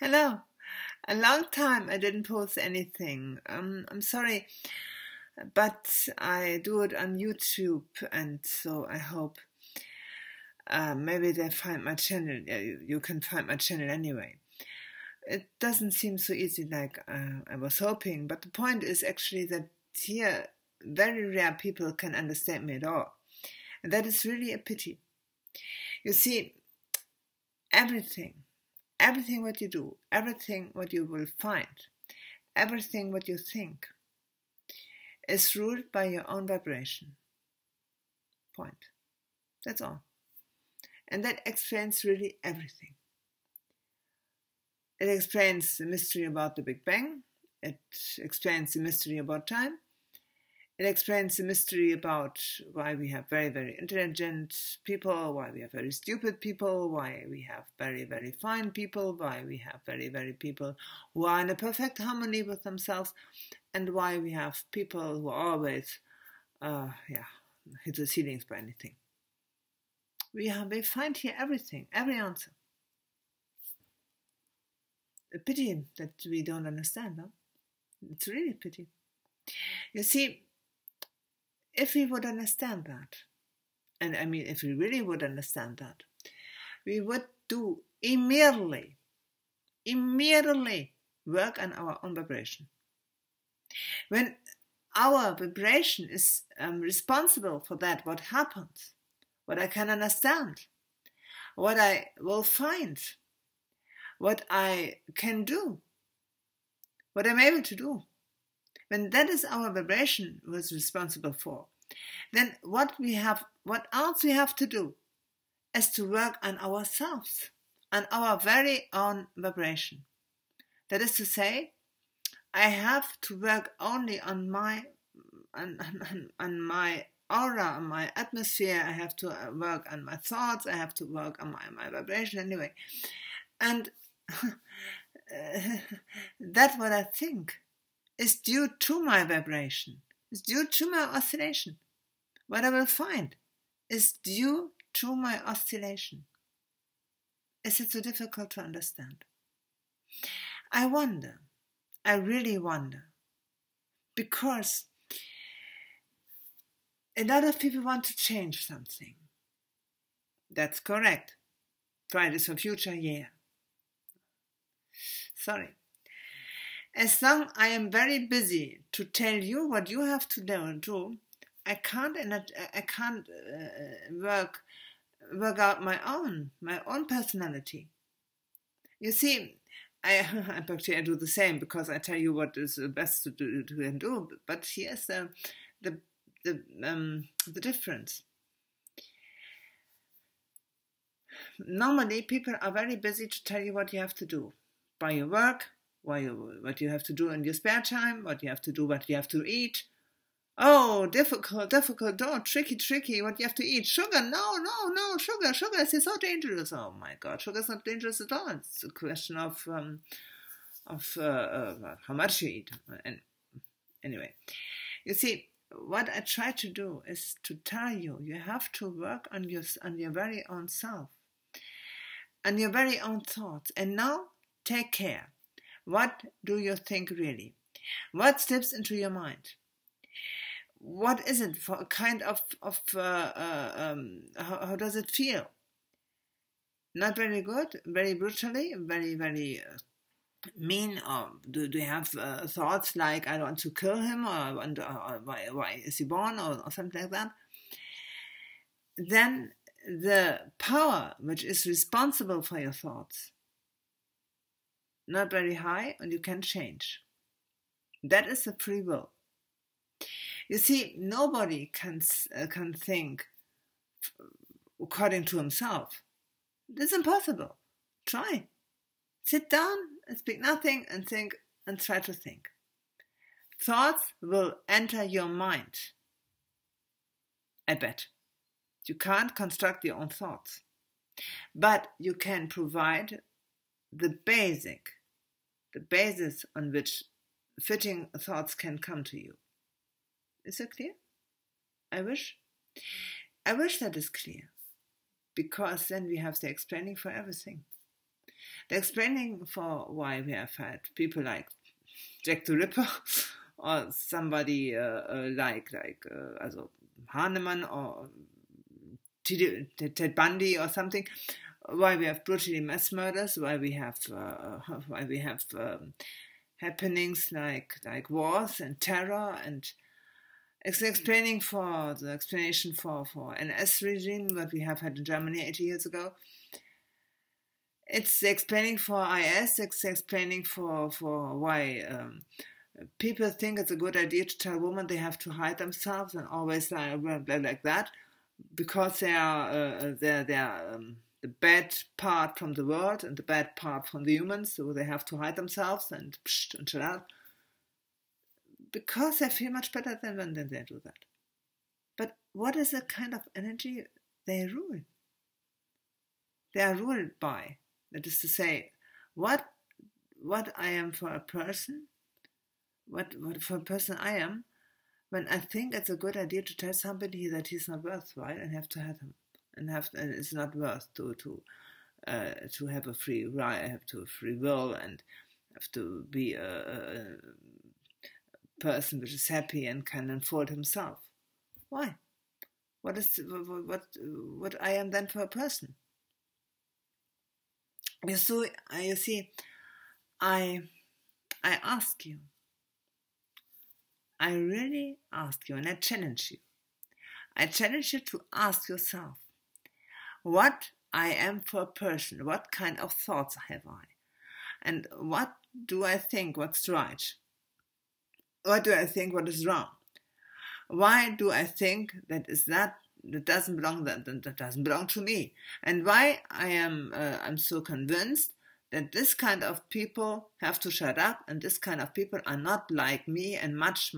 Hello. A long time I didn't post anything. I'm sorry, but I do it on YouTube, and so I hope maybe they find my channel. You can find my channel anyway. It doesn't seem so easy like I was hoping, but the point is actually that here very rare people can understand me at all. And that is really a pity. You see, everything what you do, everything what you will find, everything what you think is ruled by your own vibration. Point. That's all. And that explains really everything. It explains the mystery about the Big Bang. It explains the mystery about time. It explains the mystery about why we have very, very intelligent people, why we have very stupid people, why we have very, very fine people, why we have very, very people who are in a perfect harmony with themselves, and why we have people who always hit the ceilings by anything. We find here everything, every answer. A pity that we don't understand, huh? It's really a pity. You see, if we would understand that, and I mean if we really would understand that, we would do immediately work on our own vibration. When our vibration is responsible for that, what happens, what I can understand, what I will find, what I can do, what I'm able to do. When that is our vibration was responsible for, then what else we have to do is to work on ourselves, on our very own vibration. That is to say, I have to work only on my aura, on my atmosphere. I have to work on my thoughts. I have to work on my vibration anyway. And that's what I think is due to my vibration, is due to my oscillation. What I will find is due to my oscillation. Is it so difficult to understand? I wonder, I really wonder, because a lot of people want to change something. That's correct. Fridays for Future, yeah. Sorry. As long as I am very busy to tell you what you have to do, I can't work out my own personality. You see, I do the same because I tell you what is the best to do. But here's the difference. Normally, people are very busy to tell you what you have to do by your work, what you have to do in your spare time, what you have to do, what you have to eat. Oh, difficult, oh, tricky, what you have to eat. Sugar, no, sugar is so dangerous. Oh my God, sugar is not dangerous at all. It's a question of how much you eat. And anyway, you see, what I try to do is to tell you, you have to work on your very own self, on your very own thoughts. And now, take care. What do you think really? What slips into your mind? What is it for a kind of how does it feel? Not very good, very brutally, very, very mean, or do you have thoughts like I want to kill him, or why is he born, or something like that? Then the power which is responsible for your thoughts, not very high, and you can change. That is the free will. You see, nobody can think according to himself. It's impossible. Try. Sit down and speak nothing and think and try to think. Thoughts will enter your mind. I bet. You can't construct your own thoughts. But you can provide the basis on which fitting thoughts can come to you. Is it clear? I wish that is clear, because then we have the explaining for everything. They're explaining for why we have had people like Jack the Ripper or somebody also Hahnemann or Ted Bundy or something. Why we have brutally mass murders? Why we have happenings like wars and terror, and it's explaining for the explanation for NS regime what we have had in Germany 80 years ago. It's explaining for IS. It's explaining for why people think it's a good idea to tell women they have to hide themselves and always like that, because they are the bad part from the world and the bad part from the humans, so they have to hide themselves and chill out, because they feel much better than when they do that. But what is the kind of energy they rule? They are ruled by. That is to say, what I am for a person, what for a person I am, when I think it's a good idea to tell somebody that he's not worthwhile and have to have him, and it's not worth to have a free right, have to free will, and have to be a person which is happy and can unfold himself. Why? What I am then for a person? You see, I ask you, I really ask you, and I challenge you. I challenge you to ask yourself, what I am for a person, what kind of thoughts have I? And what do I think what's right? What do I think what is wrong? Why do I think that doesn't belong that doesn't belong to me? And why I'm so convinced that this kind of people have to shut up, and this kind of people are not like me, and much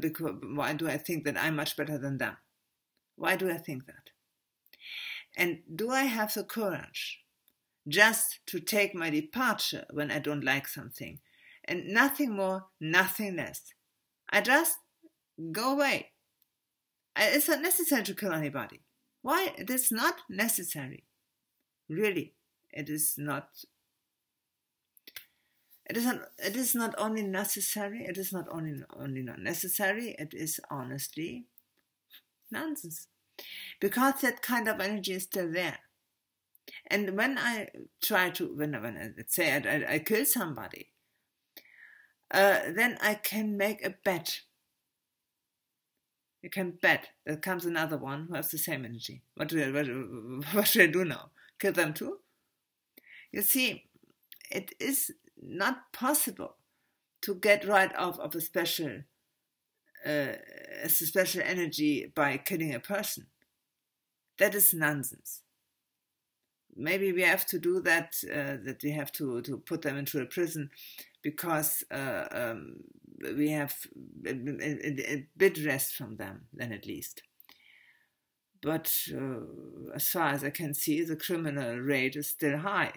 because why do I think that I'm much better than them? Why do I think that? And do I have the courage just to take my departure when I don't like something, and nothing more, nothing less? I just go away. It's not necessary to kill anybody. Why? It is not necessary. Really, it is not. It is not only necessary. It is not only not necessary. It is honestly nonsense, because that kind of energy is still there. And when I try to, when I let's say I kill somebody, then I can make a bet. You can bet there comes another one who has the same energy. What should I do now? Kill them too? You see, it is not possible to get rid of a special energy by killing a person. That is nonsense. Maybe we have to do that, that we have to put them into a prison, because we have a bit rest from them, then at least. But as far as I can see, the criminal rate is still high.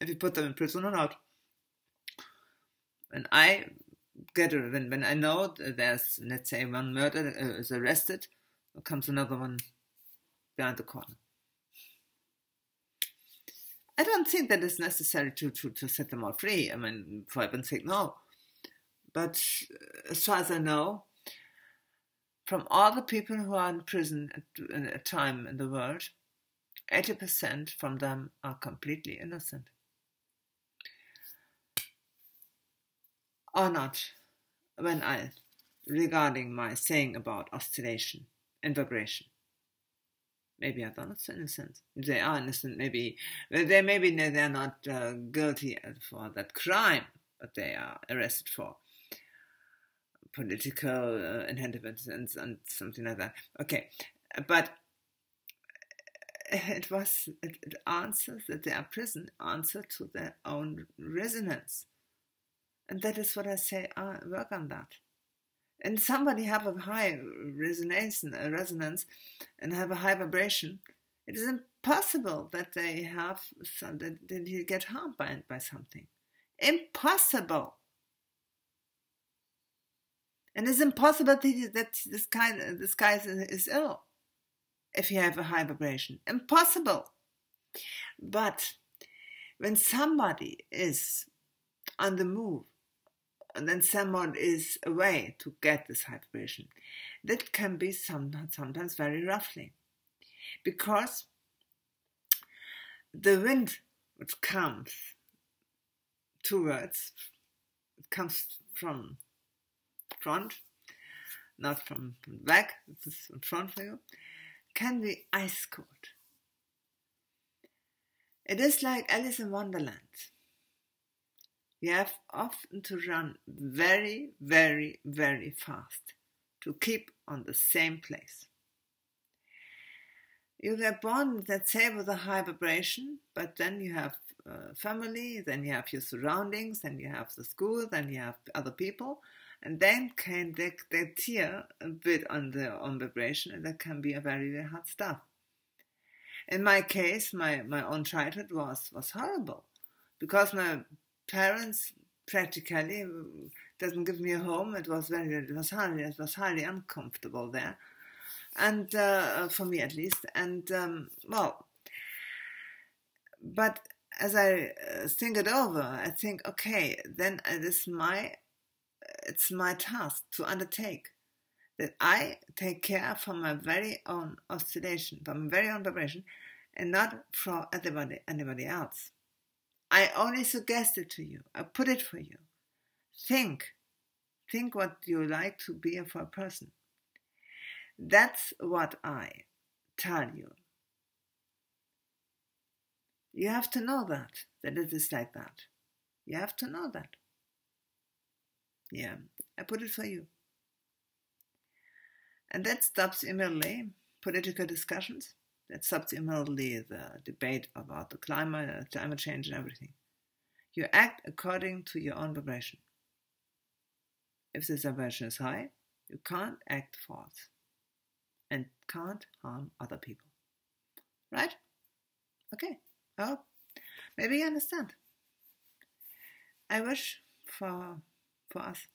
If you put them in prison or not. When I when I know that there's, let's say, one murder is arrested, there comes another one behind the corner. I don't think that it's necessary to set them all free. I mean, for heaven's sake, no. But as far as I know, from all the people who are in prison at a time in the world, 80% from them are completely innocent. Or not, regarding my saying about oscillation and vibration. Maybe I thought not so innocent. They are innocent, maybe they're not guilty for that crime, but they are arrested for political inheritance and something like that. Okay, but it answers that their prison answer to their own resonance, and that is what I say. Work on that. And somebody have a high resonance and have a high vibration, it is impossible that they have that you get harmed by something. Impossible. And it's impossible that this guy is ill. if you have a high vibration. Impossible. But when somebody is on the move, and then someone is away to get this high vibration, that can be sometimes very roughly. Because the wind which comes towards, it comes from front, not from back, it's in front for you, can be ice cold. It is like Alice in Wonderland. You have often to run very, very, very fast to keep on the same place. You get born, let's say, with a high vibration, but then you have family, then you have your surroundings, then you have the school, then you have other people, and then they tear a bit on their own vibration, and that can be a very, very hard stuff. In my case, my own childhood was horrible, because my parents practically doesn't give me a home. It was highly uncomfortable there, and for me at least. And but as I think it over, I think, okay, then it's my task to undertake that I take care for my very own oscillation, for my very own vibration, and not for anybody else. I only suggest it to you. I put it for you. Think what you like to be for a person. That's what I tell you. You have to know that it is like that. You have to know that. Yeah, I put it for you. And that stops immediately political discussions. That stops immediately the debate about the climate change and everything. You act according to your own vibration. If this vibration is high, you can't act false and can't harm other people. Right? Okay. I hope. Maybe you understand. I wish for us.